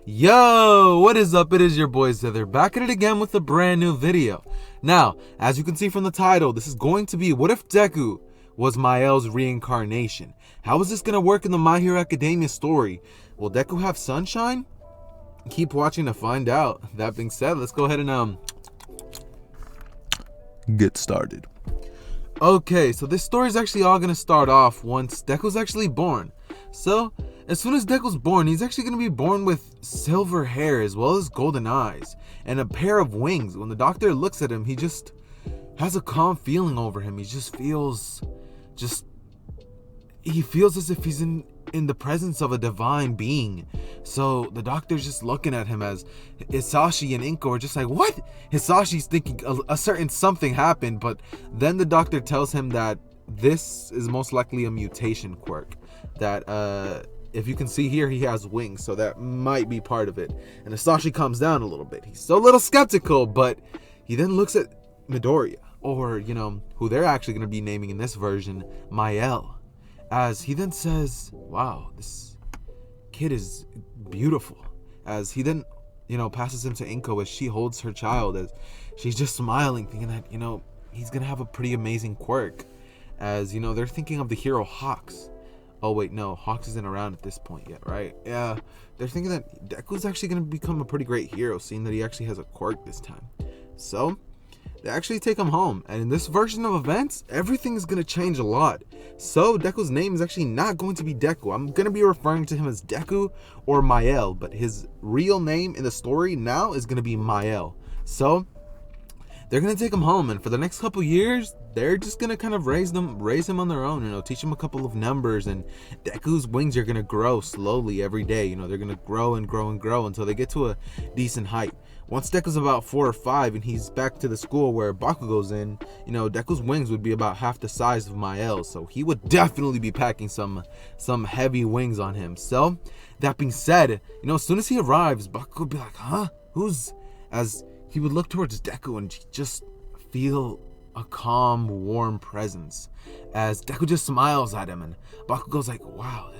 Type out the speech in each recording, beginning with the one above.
Yo, what is up? It is your boy Zither, back at it again with a brand new video. Now, as you can see from the title, this is going to be what if Deku was Mael's reincarnation? How is this going to work in the My Hero Academia story? Will Deku have sunshine? Keep watching to find out. That being said, let's go ahead and get started. Okay, so this story is actually all going to start off once Deku's actually born. So, as soon as Deku's born, he's actually going to be born with silver hair as well as golden eyes and a pair of wings. When the doctor looks at him, he just has a calm feeling over him. He just feels he feels as if he's in the presence of a divine being. So the doctor's just looking at him as Hisashi and Inko are just like, what? Hisashi's thinking a certain something happened, but then the doctor tells him that this is most likely a mutation quirk. That if you can see here, he has wings, so that might be part of it. And Hisashi calms down a little bit. He's still a little skeptical, but he then looks at Midoriya, or who they're actually going to be naming in this version, Mael. As he then says, wow, this kid is beautiful. As he then, passes him to Inko as she holds her child, as she's just smiling, thinking that, he's going to have a pretty amazing quirk. As, they're thinking of the hero Hawks. Oh, wait, no, Hawks isn't around at this point yet, right? Yeah, they're thinking that Deku's actually going to become a pretty great hero, seeing that he actually has a quirk this time. So, they actually take him home, and in this version of events, everything is going to change a lot. So, Deku's name is actually not going to be Deku. I'm going to be referring to him as Deku or Mael, but his real name in the story now is going to be Mael. So, they're going to take him home, and for the next couple years, they're just going to kind of raise him on their own, teach him a couple of numbers, and Deku's wings are going to grow slowly every day. They're going to grow and grow and grow until they get to a decent height. Once Deku's about 4 or 5 and he's back to the school where Bakugou's in, Deku's wings would be about half the size of Mael's, so he would definitely be packing some heavy wings on him. So, that being said, as soon as he arrives, Bakugou would be like, huh? Who's... As he would look towards Deku and just feel a calm, warm presence. As Deku just smiles at him, and Bakugou's like, wow,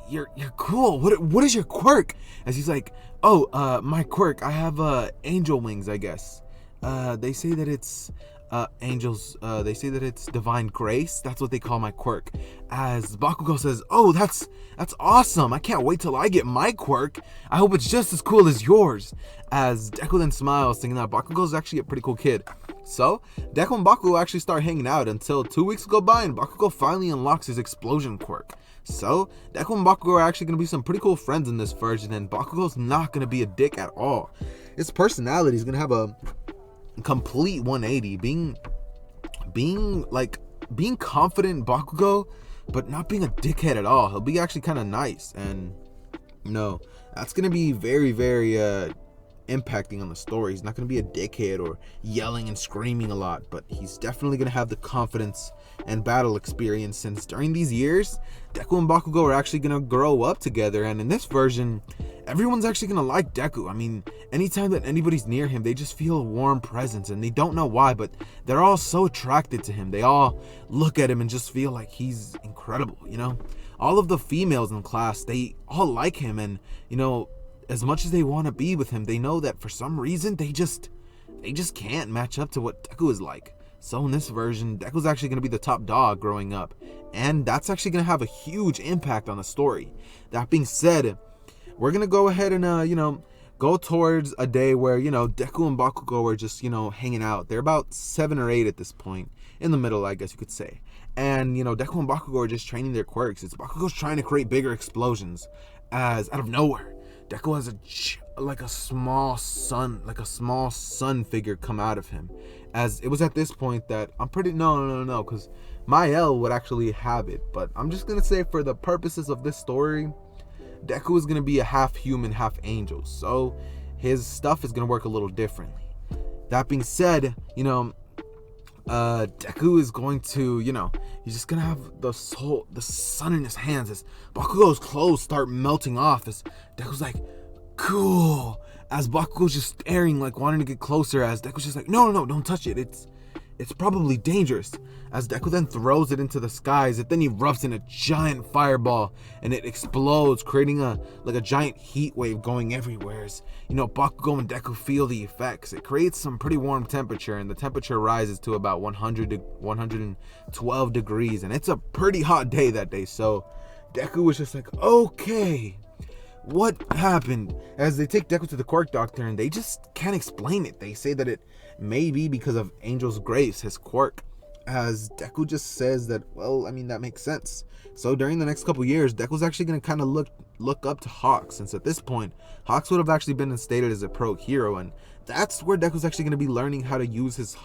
you're cool. What is your quirk? As he's like, oh, my quirk, I have angel wings, I guess. They say that it's angels. They say that it's divine grace. That's what they call my quirk. As Bakugou says, oh, that's awesome. I can't wait till I get my quirk. I hope it's just as cool as yours. As Deku then smiles, thinking that Bakugou's actually a pretty cool kid. So, Deku and Bakugou actually start hanging out until 2 weeks go by and Bakugou finally unlocks his explosion quirk. So, Deku and Bakugou are actually going to be some pretty cool friends in this version, and Bakugou's not going to be a dick at all. His personality is going to have a complete 180, being confident in Bakugou, but not being a dickhead at all. He'll be actually kind of nice, and that's going to be very, very impacting on the story. He's not going to be a dickhead or yelling and screaming a lot, but he's definitely going to have the confidence and battle experience, since during these years, Deku and Bakugou are actually going to grow up together, and in this version, everyone's actually going to like Deku. I mean, anytime that anybody's near him, they just feel a warm presence, and they don't know why, but they're all so attracted to him. They all look at him and just feel like he's incredible, All of the females in class, they all like him, and, as much as they want to be with him, they know that for some reason, they just can't match up to what Deku is like. So in this version, Deku's actually going to be the top dog growing up, and that's actually going to have a huge impact on the story. That being said, we're going to go ahead and, go towards a day where, Deku and Bakugou are just, hanging out. They're about 7 or 8 at this point, in the middle, I guess you could say. And, Deku and Bakugou are just training their quirks. It's Bakugou's trying to create bigger explosions, as out of nowhere, Deku has a small sun figure come out of him. As it was at this point that no, because Mael would actually have it, but I'm just gonna say for the purposes of this story, Deku is gonna be a half human, half angel, so his stuff is gonna work a little differently. That being said, Deku is going to, he's just gonna have the sun in his hands as Bakugou's clothes start melting off, as Deku's like, cool, as Bakugou's just staring, like wanting to get closer, as Deku's just like, no, don't touch it, it's probably dangerous. As Deku then throws it into the skies, it then erupts in a giant fireball and it explodes, creating a giant heat wave going everywhere. Bakugo and Deku feel the effects. It creates some pretty warm temperature, and the temperature rises to about 112 degrees, and it's a pretty hot day that day. So Deku was just like, okay, what happened? As they take Deku to the quirk doctor, and they just can't explain it. They say that it may be because of Angel's Grace, his quirk. As Deku just says that, well, I mean, that makes sense. So during the next couple years, Deku's actually going to kind of look up to Hawks, since at this point, Hawks would have actually been instated as a pro hero, and that's where Deku's actually going to be learning how to use his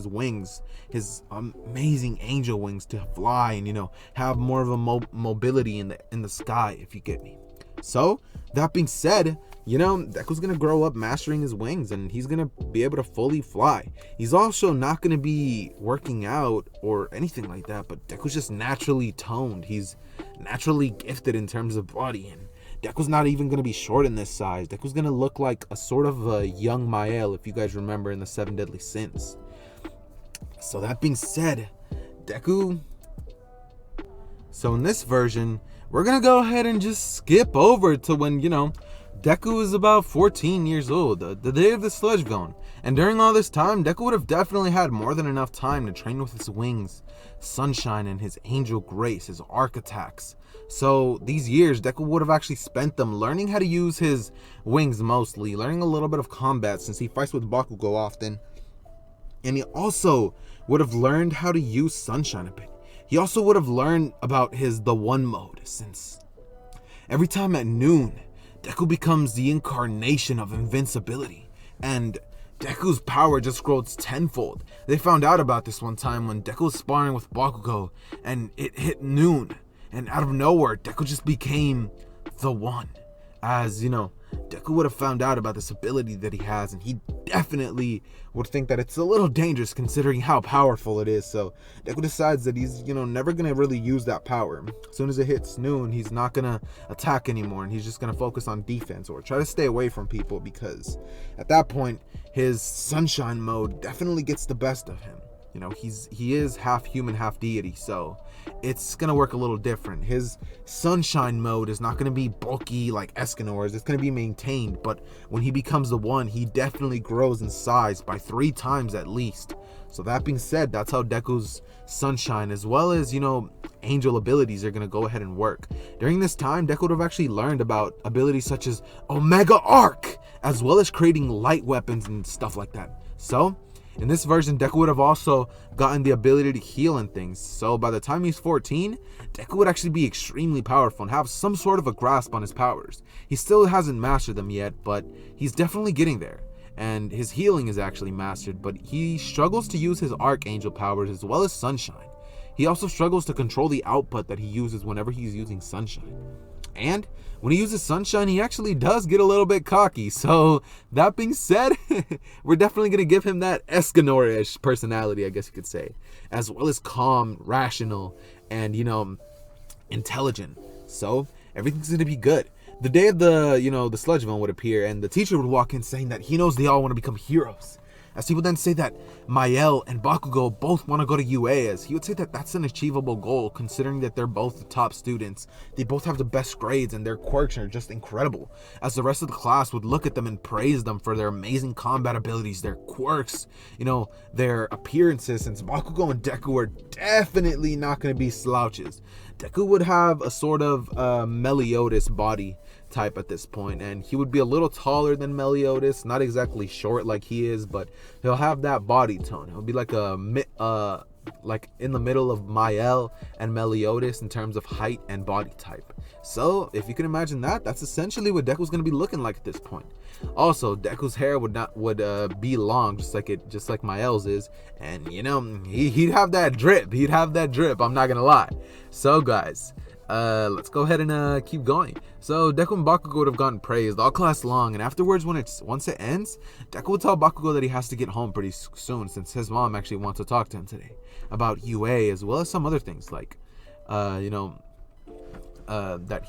wings, his amazing angel wings, to fly and, have more of a mobility in the sky, if you get me. So, that being said, Deku's going to grow up mastering his wings, and he's going to be able to fully fly. He's also not going to be working out or anything like that, but Deku's just naturally toned. He's naturally gifted in terms of body, and Deku's not even going to be short in this size. Deku's going to look like a sort of a young Mael, if you guys remember in the 7 Deadly Sins. So that being said, Deku... So in this version, we're going to go ahead and just skip over to when, Deku is about 14 years old, the day of the Sludge Villain. And during all this time, Deku would have definitely had more than enough time to train with his wings, Sunshine, and his Angel Grace, his arc attacks. So these years, Deku would have actually spent them learning how to use his wings mostly, learning a little bit of combat since he fights with Bakugou often. And he also would have learned how to use Sunshine a bit. He also would have learned about the One mode, since every time at noon, Deku becomes the incarnation of invincibility, and Deku's power just grows tenfold. They found out about this one time when Deku was sparring with Bakugou, and it hit noon, and out of nowhere, Deku just became the One. As, Deku would have found out about this ability that he has, and he definitely would think that it's a little dangerous considering how powerful it is. So Deku decides that he's, never going to really use that power. As soon as it hits noon, he's not going to attack anymore, and he's just going to focus on defense or try to stay away from people, because at that point, his Sunshine mode definitely gets the best of him. He is half human, half deity, so it's going to work a little different. His Sunshine mode is not going to be bulky like Escanor's. It's going to be maintained, but when he becomes the One, he definitely grows in size by 3 times at least. So that being said, that's how Deku's Sunshine, as well as, angel abilities, are going to go ahead and work. During this time, Deku would have actually learned about abilities such as Omega Arc, as well as creating light weapons and stuff like that. So in this version, Deku would have also gotten the ability to heal and things. So by the time he's 14, Deku would actually be extremely powerful and have some sort of a grasp on his powers. He still hasn't mastered them yet, but he's definitely getting there. And his healing is actually mastered, but he struggles to use his Archangel powers as well as Sunshine. He also struggles to control the output that he uses whenever he's using Sunshine. And when he uses Sunshine, he actually does get a little bit cocky. So that being said, we're definitely going to give him that Escanor-ish personality, I guess you could say, as well as calm, rational, and, intelligent. So everything's going to be good. The day of the Sludge Villain would appear, and the teacher would walk in saying that he knows they all want to become heroes. As he would then say that Mael and Bakugou both want to go to UA, as he would say that that's an achievable goal considering that they're both the top students. They both have the best grades and their quirks are just incredible. As the rest of the class would look at them and praise them for their amazing combat abilities, their quirks, their appearances, since Bakugou and Deku are definitely not going to be slouches. Deku would have a sort of Meliodas body type at this point, and he would be a little taller than Meliodas, not exactly short like he is, but he'll have that body tone. He'll be like like in the middle of Mael and Meliodas in terms of height and body type. So if you can imagine that, that's essentially what Deku's going to be looking like at this point. Also, Deku's hair would be long, just like Mael's is, and he'd have that drip. I'm not gonna lie. So guys, let's go ahead and keep going. So Deku and Bakugou would have gotten praised all class long, and afterwards, once it ends, Deku would tell Bakugou that he has to get home pretty soon, since his mom actually wants to talk to him today about UA, as well as some other things like that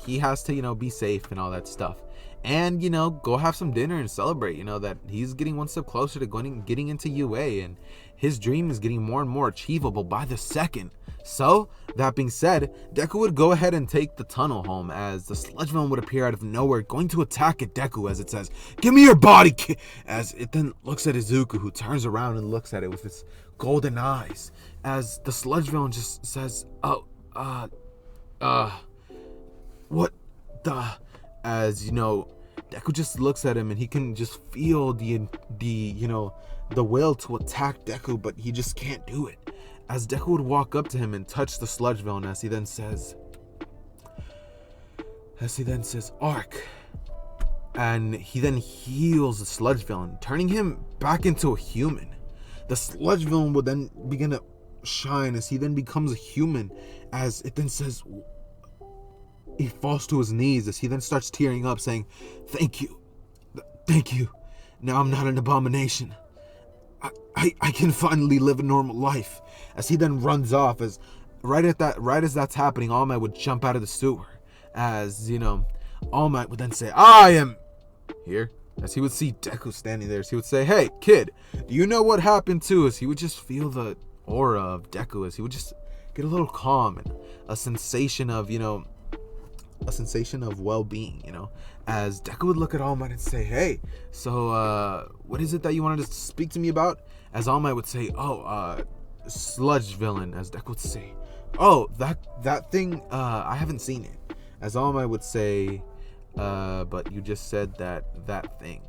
he has to be safe and all that stuff. and go have some dinner and celebrate, that he's getting one step closer to getting into UA, and his dream is getting more and more achievable by the second. So that being said, Deku would go ahead and take the tunnel home, as the Sludge villain would appear out of nowhere, going to attack at Deku, as it says, "Give me your body, kid," as it then looks at Izuku, who turns around and looks at it with its golden eyes, as the Sludge villain just says, "Oh, what the," as Deku just looks at him, and he can just feel the will to attack Deku, but he just can't do it. As Deku would walk up to him and touch the Sludge villain, as he then says, "Arc," and he then heals the Sludge villain, turning him back into a human. The Sludge villain would then begin to shine as he then becomes a human, as it then says, he falls to his knees as he then starts tearing up, saying, thank you. Now I'm not an abomination. I can finally live a normal life." As he then runs off, as right as that's happening, All Might would jump out of the sewer, as All Might would then say, "I am here." As he would see Deku standing there, as he would say, "Hey kid, do you know what happened to us?" He would just feel the aura of Deku, as he would just get a little calm and a sensation of well-being, as Deku would look at All Might and say, "Hey, so what is it that you wanted to speak to me about?" As All Might would say, "Sludge villain," as Deku would say, "Oh, that thing, I haven't seen it." As All Might would say, "But you just said that thing."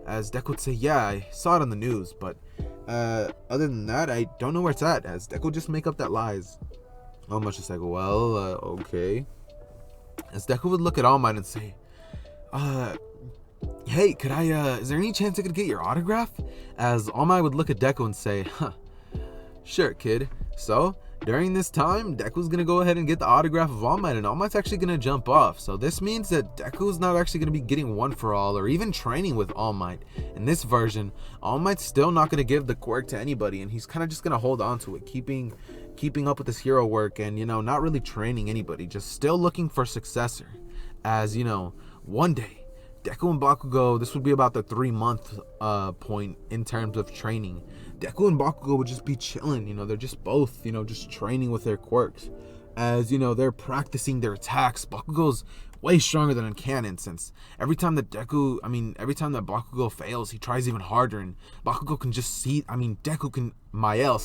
As Deku would say, "Yeah, I saw it on the news, but other than that, I don't know where it's at." As Deku would just make up that lies. All Might just like, "Well, okay." As Deku would look at All Might and say, "Hey, could I, is there any chance I could get your autograph?" As All Might would look at Deku and say, "Sure, kid." So, during this time, Deku's gonna go ahead and get the autograph of All Might, and All Might's actually gonna jump off. So this means that Deku's not actually gonna be getting One for All or even training with All Might. In this version, All Might's still not gonna give the quirk to anybody, and he's kind of just gonna hold on to it, keeping up with his hero work, and not really training anybody, just still looking for a successor. As one day, Deku and Bakugou, this would be about the 3-month point in terms of training. Deku and Bakugou would just be chilling, they're just both, just training with their quirks. As, they're practicing their attacks. Bakugou's way stronger than in canon, since every time that Bakugou fails, he tries even harder, and Bakugou can just see, Deku and Mael,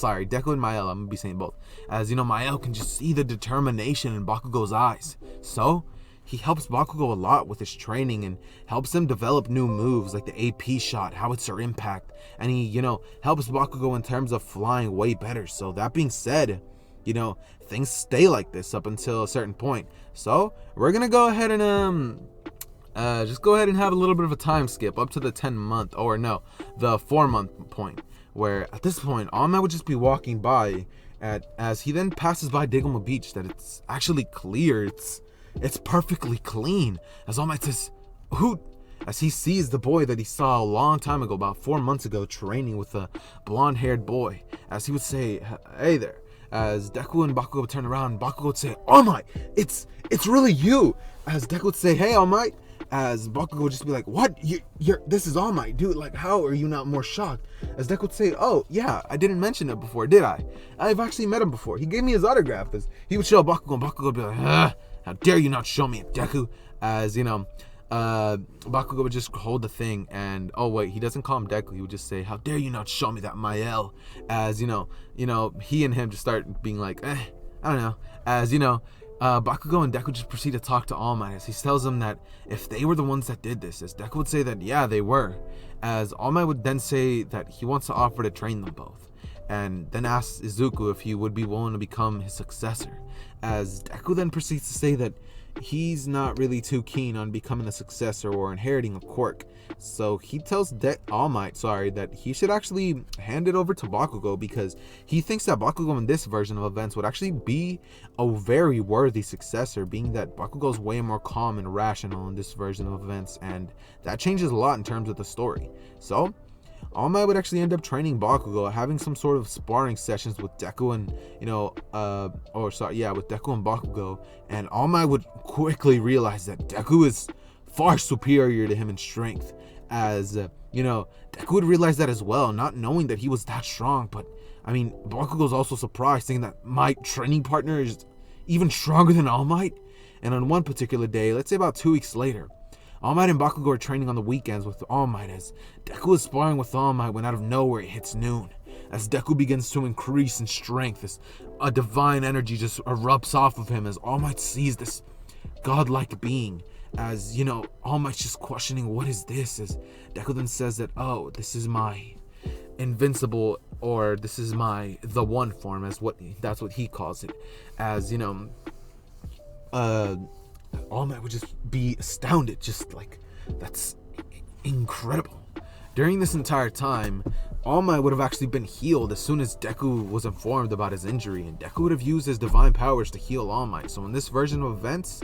I'm gonna be saying both. As, Mael can just see the determination in Bakugou's eyes. So, he helps Bakugou a lot with his training and helps him develop new moves like the AP shot, howitzer impact, and he, helps Bakugou in terms of flying way better. So that being said, things stay like this up until a certain point. So we're gonna go ahead and just go ahead and have a little bit of a time skip up to the 10-month, or no, the 4-month point, where at this point All Might would just be walking by as he then passes by Digama Beach, that it's actually clear, it's perfectly clean. As All Might says, "Who?" As he sees the boy that he saw a long time ago, about 4 months ago, training with a blonde-haired boy. As he would say, "Hey there." As Deku and Bakugou would turn around, Bakugou would say, "All Might, it's really you." As Deku would say, "Hey, All Might." As Bakugou would just be like, "What? This is All Might, dude. Like, how are you not more shocked?" As Deku would say, "Oh, yeah, I didn't mention it before, did I? I've actually met him before. He gave me his autograph." As he would show Bakugou, and Bakugou would be like, "How dare you not show me it, Deku?" As, Bakugou would just hold the thing, and, oh wait, he doesn't call him Deku, he would just say, "How dare you not show me that, Mael?" As, he and him just start being like, I don't know. As, Bakugou and Deku just proceed to talk to All Might, as he tells them that if they were the ones that did this, as Deku would say that, yeah, they were. As All Might would then say that he wants to offer to train them both, and then asks Izuku if he would be willing to become his successor. As Deku then proceeds to say that he's not really too keen on becoming a successor or inheriting a quirk. So he tells All Might, that he should actually hand it over to Bakugou, because he thinks that Bakugou in this version of events would actually be a very worthy successor, being that Bakugou's way more calm and rational in this version of events, and that changes a lot in terms of the story. So All Might would actually end up training Bakugou, having some sort of sparring sessions with Deku and, with Deku and Bakugou, and All Might would quickly realize that Deku is far superior to him in strength. As, Deku would realize that as well, not knowing that he was that strong. But, Bakugo's also surprised, thinking that my training partner is even stronger than All Might. And on one particular day, let's say about 2 weeks later, All Might and Bakugou are training on the weekends with All Might, as Deku is sparring with All Might when out of nowhere it hits noon. As Deku begins to increase in strength, as a divine energy just erupts off of him, as All Might sees this godlike being, as, All Might's just questioning, what is this? As Deku then says that, oh, this is my invincible, or this is my the one form, that's what he calls it. As, All Might would just be astounded, just like, that's incredible. During this entire time, All Might would have actually been healed as soon as Deku was informed about his injury, and Deku would have used his divine powers to heal All Might. So in this version of events,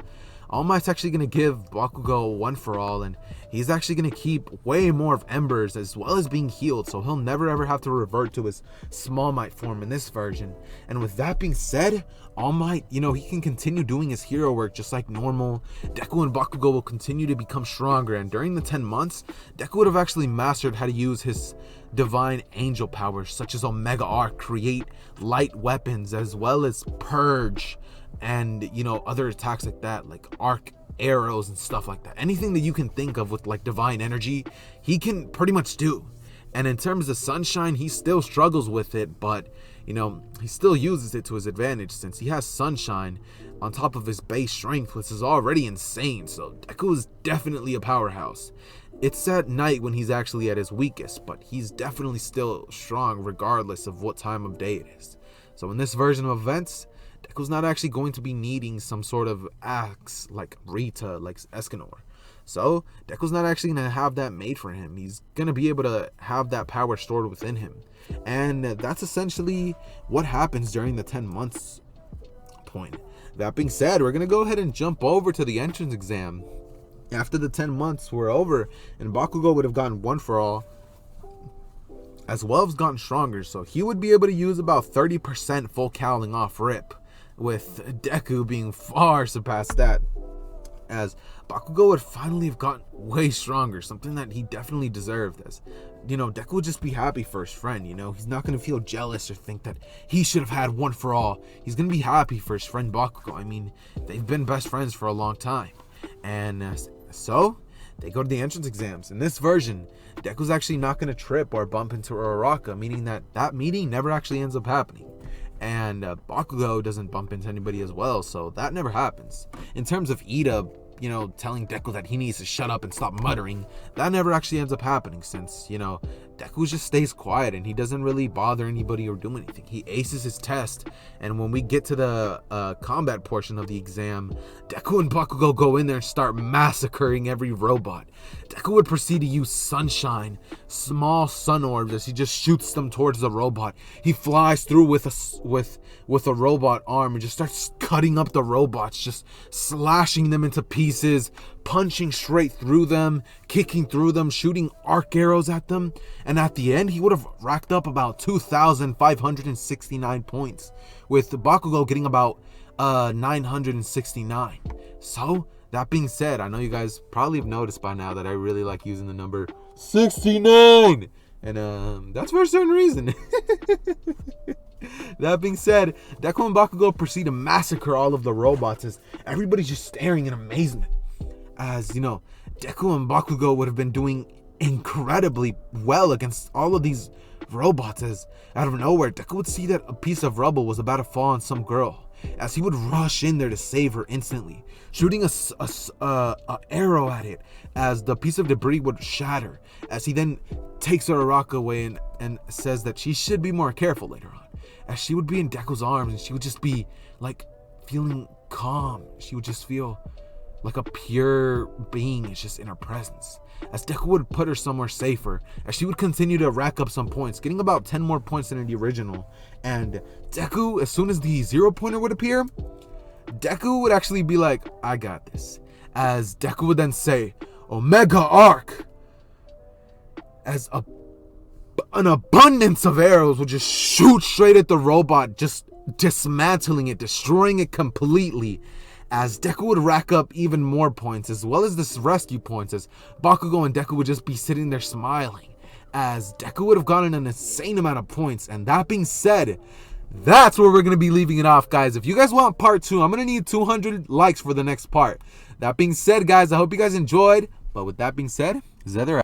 All Might's actually going to give Bakugou one for all, and he's actually going to keep way more of Embers as well as being healed, so he'll never ever have to revert to his Small Might form in this version. And with that being said, All Might, he can continue doing his hero work just like normal. Deku and Bakugou will continue to become stronger, and during the 10 months, Deku would have actually mastered how to use his divine angel powers, such as Omega Arc, create light weapons, as well as Purge, and other attacks like that, like arc arrows and stuff like that. Anything that you can think of with like divine energy, he can pretty much do. And in terms of Sunshine, he still struggles with it, but he still uses it to his advantage, since he has Sunshine on top of his base strength, which is already insane. So Deku is definitely a powerhouse. It's at night when he's actually at his weakest, but he's definitely still strong regardless of what time of day it is. So in this version of events, Deku's not actually going to be needing some sort of axe like Rita, like Escanor. So Deku's not actually going to have that made for him. He's going to be able to have that power stored within him. And that's essentially what happens during the 10 months point. That being said, we're going to go ahead and jump over to the entrance exam. After the 10 months were over, and Bakugou would have gotten one for all, as well as gotten stronger, so he would be able to use about 30% full cowling off rip, with Deku being far surpassed that, as Bakugou would finally have gotten way stronger, something that he definitely deserved. As Deku would just be happy for his friend. He's not going to feel jealous or think that he should have had one for all. He's going to be happy for his friend Bakugou. They've been best friends for a long time. And so they go to the entrance exams. In this version, Deku's actually not going to trip or bump into Uraraka, meaning that meeting never actually ends up happening. And Bakugou doesn't bump into anybody as well, so that never happens. In terms of Ida, telling Deku that he needs to shut up and stop muttering, that never actually ends up happening, since, Deku just stays quiet and he doesn't really bother anybody or do anything. He aces his test, and when we get to the combat portion of the exam, Deku and Bakugou go in there and start massacring every robot. Deku would proceed to use Sunshine, small sun orbs, as he just shoots them towards the robot. He flies through with a robot arm and just starts cutting up the robots, just slashing them into pieces, punching straight through them, kicking through them, shooting arc arrows at them. And at the end, he would have racked up about 2,569 points, with Bakugou getting about 969. So that being said, I know you guys probably have noticed by now that I really like using the number 69, and that's for a certain reason. That being said, Deku and Bakugou proceed to massacre all of the robots, as everybody's just staring in amazement. As Deku and Bakugou would have been doing incredibly well against all of these robots, as out of nowhere Deku would see that a piece of rubble was about to fall on some girl, as he would rush in there to save her instantly, shooting a arrow at it, as the piece of debris would shatter, as he then takes Uraraka away and says that she should be more careful later on, as she would be in Deku's arms and she would just be like feeling calm. She would just feel like a pure being is just in her presence, as Deku would put her somewhere safer, as she would continue to rack up some points, getting about 10 more points than in the original. And Deku, as soon as the 0-pointer would appear, Deku would actually be like, I got this, as Deku would then say, Omega Arc, as an abundance of arrows would just shoot straight at the robot, just dismantling it, destroying it completely. as Deku would rack up even more points, as well as this rescue points, as Bakugou and Deku would just be sitting there smiling, as Deku would have gotten an insane amount of points. And that being said, that's where we're going to be leaving it off, guys. If you guys want part 2, I'm going to need 200 likes for the next part. That being said, guys, I hope you guys enjoyed. But with that being said, Zether